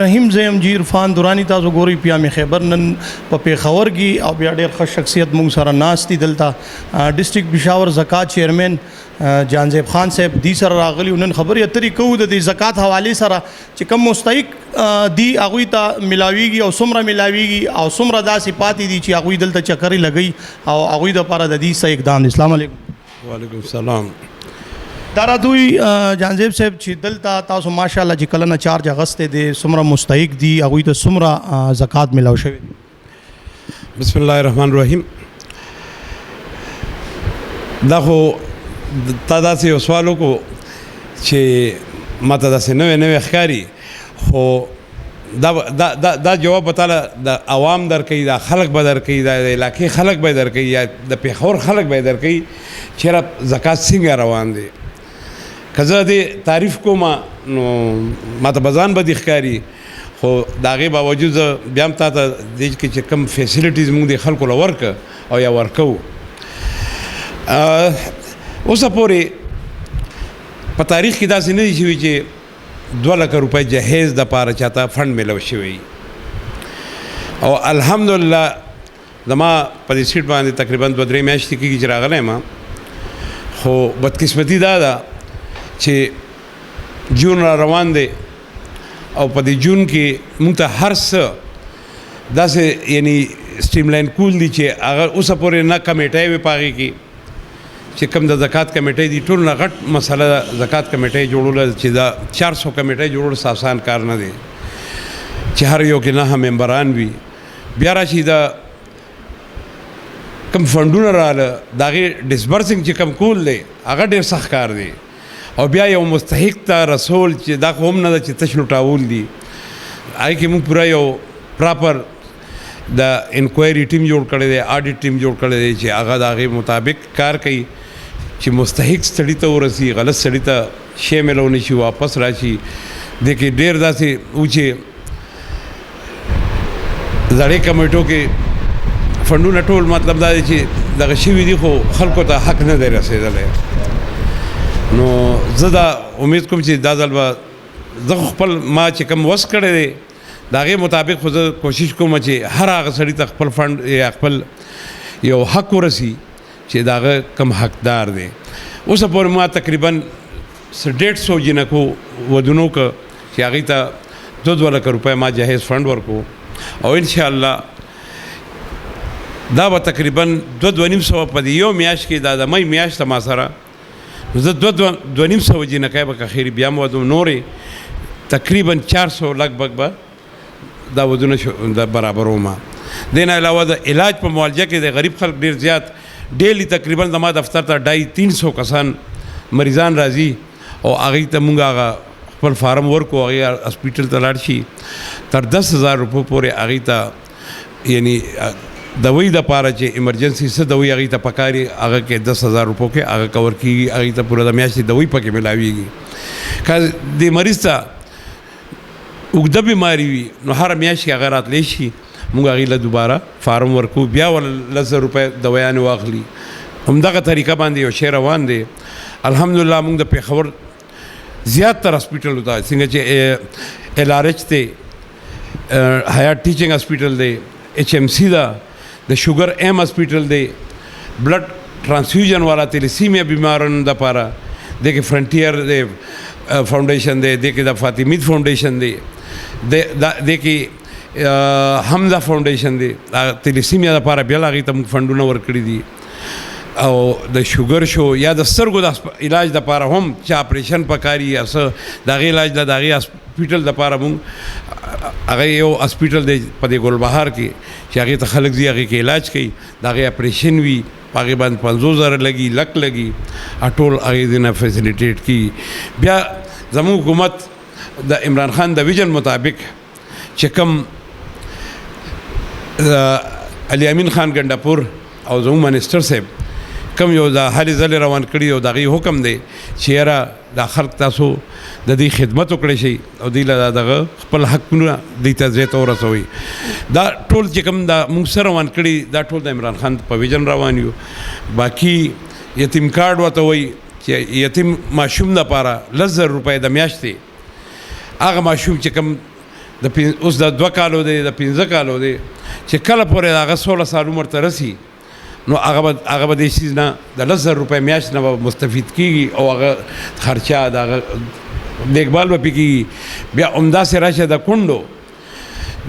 رحیم زیم جی عرفان دورانی تاسو ګوري پیام خیبر نن په پیښور کې او بیا ډېر ښه شخصیت مونږ سره ناست دي دلته ډسټریکټ پېښور زکات چیرمن جانزیب خان صاحب دي سره راغلي نن خبرې اترې کوو د دې زکات حوالې سره چې کوم مستحق دي هغوی ته ملاویږي او څومره ملاویږي او څومره داسې پاتې دي چې هغوی دلته چکرې لګوي او هغوی دپاره د دې څه اقدام دی. السلام علیکم. وعلیکم السلام. دا راته جانزیب صاحب چې دلته تاسو ماشاءالله چې کله نه چارج اغستې دی څومره مستحق دي هغوی ته څومره زکات ملاو شوی دی؟ بسم الله الرحمن الرحیم. دا خو تا داسې یو سوال وکړو چې ما ته داسې نوې نوې ښکاري، خو دا جواب به تاله د عوام درکوي، دا خلک به درکوي، د علاقې خلک به درکوي یا د پېښور خلک به درکوي چېرې زکات څنګه روان دی. که زه دې تعریف کوم نو ما ته به ځان بدې ښکاري، خو د هغې باوجود زه بیا هم تا ته دې کې چې کوم فیسیلیټیز مونږ د خلکو له ورکه او یا ورکوو. اوسه پورې په تاریخ کې داسې نه دي شوي چې 2 لکه روپۍ جهیز دپاره چاته فنډ میلو شوی او الحمدلله زما په دې سیټ باندې تقریبا 2-3 میاشتې کېږي چې راغلی یم، خو بدقسمتي دا ده چې جون را روان دی او په دې جون کې مونږ ته هر څه داسې یعنی سټریم لاین کول دي چې هغه اوسه پورې نه کمیټۍ وي په هغې کې چې کوم د زکات کمیټۍ دي ټول نه غټ مسله ده زکات کمیټۍ جوړول چې دا 400 کمیټۍ جوړول آسان کار نه دی چې هر یو کې 9 ممبران وي. بیا راشي دا کوم فنډونه رااله د هغې ډسبرسنګ چې کوم کول دی هغه ډېر سخت کار دی او بیا یو مستحق ته رسول چې دا خو هم نه ده چې تش لوټاول دي. هغې کې موږ پوره یو پراپر د انکوایري ټیم جوړ کړی دی، آډیټ ټیم جوړ کړی دی چې هغه د هغې مطابق کار کوي چې مستحق سړي ته ورسي، غلط سړي ته شی میلو نه شي، واپس راشي. دې کې ډېر داسې و چې زړې کمیټو کې فنډونه ټول مطلب دا دی چې دغه شوي دي خو خلکو ته حق نه دی رسېدلی. نو زه دا امید کوم چې دا ځل به زه خپل ما چې کوم وس کړی دی د هغې مطابق خو زه کوشش کوم چې هر هغه سړي ته خپل فنډ یا خپل یو حق ورسي چې د هغه کوم حقدار دی. اوسه پورې ما تقریبا 150 جنکو ودونو که چې هغې ته 2 لکه روپۍ ما جهیز فنډ ورکو او انشاءالله دا به تقریبا 2-2.5 په دې یو میاشت کې دا د مۍ میاشت ته ما سره زه 2.5 جنکۍ به که خیري بیا م ودم، نورې تقریبا 400 لګبګ به دا ودونه برابروم. دې نه علاوه د علاج په معالجه کې د غریب خلک ډېر زیات ډیلی تقریبا زما دفتر ته 250-300 کسان مریضان راځي او هغې ته مونږ هغه خپل فارم ورکو، هغې هسپیټل ته لاړ شي تر 10,000 روپو پورې هغې ته یعنی دوی دپاره چې ایمرجنسي څه دوی هغې ته پکاري هغه کې 10,000 روپو کې هغه کور کېږي، هغې ته پوره د میاشتې دوی پکې ملاویږي. که دې مریض ته اوږده بیماري وي نو هره میاشت کې هغه راتلی شي، مونږ هغې له دوباره فارم ورکو، بیا ول 10,000 روپۍ دویانې واخلي. همدغه طریقه باندې یو شی روان دی. الحمدلله مونږ د پېښور زیات تر هسپیټلو ته څنګه چې LRH دی، حیات ټیچنګ هسپیټل دی، HMC ده، د شوګر ایم هسپیټل دی، بلډ ټرانسفیوژن والا تیلیسیمیا بیمارانو دپاره دې کې فرنټیر دی فاؤنډیشن دی، دې کې د فاطمید فاؤنډیشن دی، دې کې حمزه فاؤنډیشن دی، تیلیسیمیا دپاره بیا هغې ته موږ فنډونه ورکړي دي. او د شوګر شو یا د سترګو د علاج دپاره هم چې اپریشن پکاري یا څه د هغې علاج د هغې هسپیټل دپاره موږ هغه یو هسپیټل دی په دې ګلبهار کې چې هغې ته خلک ځي هغې کې علاج کوي، د هغې اپریشن وي په هغې باندې 50,000 لګي، لک لګي، ټول هغې دې نه فیسیلیټیټ کړي. بیا زموږ حکومت د عمران خان د ویژن مطابق چې کوم علي امین خان ګنډاپور او زموږ منسټر صاحب کوم یو د هلې ځلې روان کړي او د هغې حکم دی چې یاره دا خلک تاسو د دې خدمت وکړی شئ او دوی له دغه خپل حقونه دوی ته ځای ته ورسوئ. دا ټول چې کوم دا موږ سره روان کړي دا ټول د عمران خان په ویژن روان یو. باقي یتیم کارډ ورته وایي چې یتیم ماشوم دپاره 10,000 روپۍ د میاشتې هغه ماشوم چې کوم اوس د 2 کالو دی د 15 کالو دی چې کله پورې هغه 16 سال عمر ته رسي نو هغه به دې شي نه د 10,000 روپۍ میاشت نه مستفید کیږي او هغه خرچه د هغه دیکبال به پکې بیا همداسې راشه د کونډو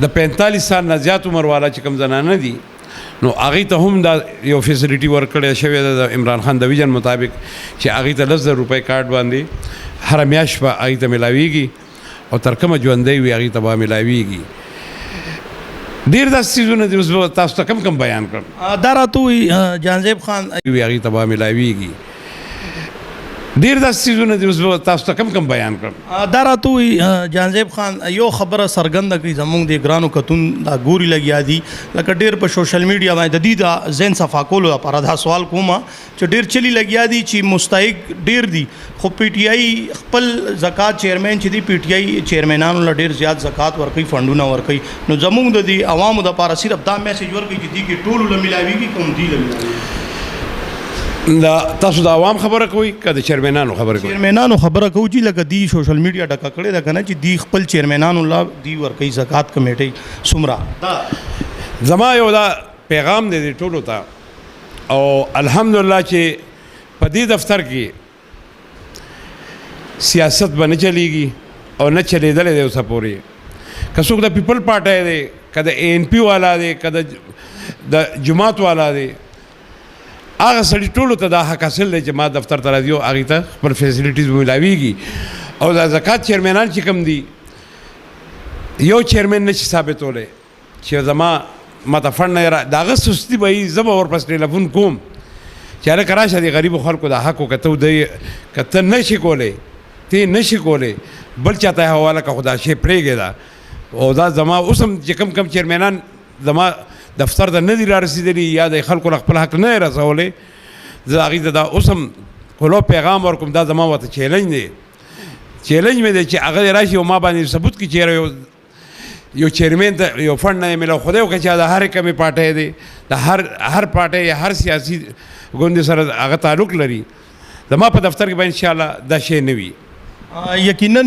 د 45 سال نه زیات عمر والا چې کوم زنانه دي نو هغې ته هم دا یو فیسیلیټي ورکړې شوې ده د عمران خان د ویژن مطابق چې هغې ته 10,000 روپۍ کارډ باندې هره میاشت به هغې ته میلاویږي او تر کومه ژوندی وي هغې ته به میلاویږي. ډېر داسې څیزونه دي اوس به تاسو ته کم بیان کړم دا راته وایي جانزیب خان هغې ته به میلاویږي. ډېر داسې څیزونه دي اوس به تاسو ته کم بیان کړم دا راته وایي جانزیب خان یو خبره څرګنده کړي زموږ د ګرانو کتون دا ګوري لګیا دي لکه ډېر په سوشل میډیا باندې د دې د ذهن صفا کولو لپاره دا سوال کوم چې ډېر چلی لګیا دي چې مستحق ډېر دي خو پی ټی آی خپل زکات چیرمن چې دی پی ټی آی چیرمنانو له ډېر زیات زکات ورکوي فنډونه ورکوي نو زموږ د دې عوامو دپاره صرف دا میسیج ورکوي چې دې کې ټولو له میلاویږي کوم دي له میلاویږي دا تاسو د عوام خبره کوئ که د چیرمنانو خبره کوئ؟ چیرمنانو خبره کوو چې لکه دی سوشل میډیا ډکه کړې ده که نه چې دی خپل چیرمنانو له دی ورکوي زکات کمیټۍ څومره زما یو دا پیغام دی د ټولو ته او الحمدلله چې په دې دفتر کې سیاست به نه چلیږي او نه چلیدلی دی اوسه پورې که څوک د پیپل پارټی دی که د اے این پی والا دی که د جماعت والا دی هغه سړي ټولو ته دا حق حاصل دی چې ما دفتر ته راځي او هغې ته خپل فیسیلیټیز میلاویږي او دا زکات چیرمنان چې کوم دي یو چیرمن نه شي ثابتولی چې زما ماته فنډ نه د هغه سستي به وي زه به ورپس ټلیفون کوم چې هلکه راشه د غریبو خلکو دا حق وکړه که ته نه شي کولی ته یې نه شي کولی بل چاته یې حواله که خو دا شی پرېږدې او دا زما اوس هم چې کم چیرمنان زما دفتر ته نه دي را رسېدلي یا د خلکو له خپل حق نه یې رسولی زه هغې ته دا اوس هم کلو پیغام ورکوم دا زما ورته چیلنج دی چیلنج مې دی چې هغه دې راشي او ما باندې ثبوت کړي چېرې یو چیرمن ته یو فنډ نه یې میلاو خدای وکړي چې د هرې کمې پارټۍ دی د هر پارټۍ یا هر سیاسي ګوندې سره هغه تعلق لري زما په دفتر کې به انشاءالله دا شی نه وي. یقینا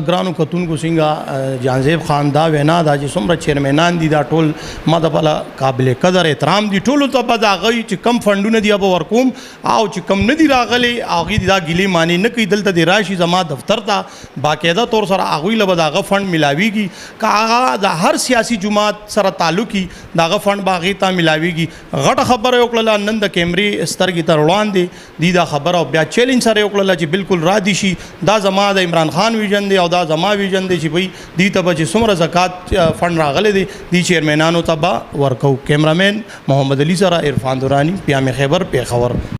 ګرانو کتونکو څنګه جانزیب خان دا وینا دا چې څومره چیرمنان دي دا ټول ما د بله قابل قدر احترام دي ټولو ته به د هغوی چې کم فنډونه دي به ورکوم او چې کم نه دي راغلي هغوی دا ګیلې معنی نه کوي دلته دې راشي زما دفتر ته باقاعده طور سره هغوی له به د هغه فنډ میلاویږي که هغه د هر سیاسي جماعت سره تعلق وي د هغه فنډ به هغې ته میلاویږي. غټه خبره یې وکړله نن د کیمرې سترګې تر وړاندې دي دا خبره او بیا چیلنج سره یې وکړله چې بالکل را دي شي دا زما د عمران خان ویژن دی او دا زما ویژن دی چې بھئی دی ته به چې څومره زکات فنډ راغلی دی دی چیرمنانو ته به ورکوو. کیمرامین محمد علي سره عرفان درانی پیام خیبر پیښور.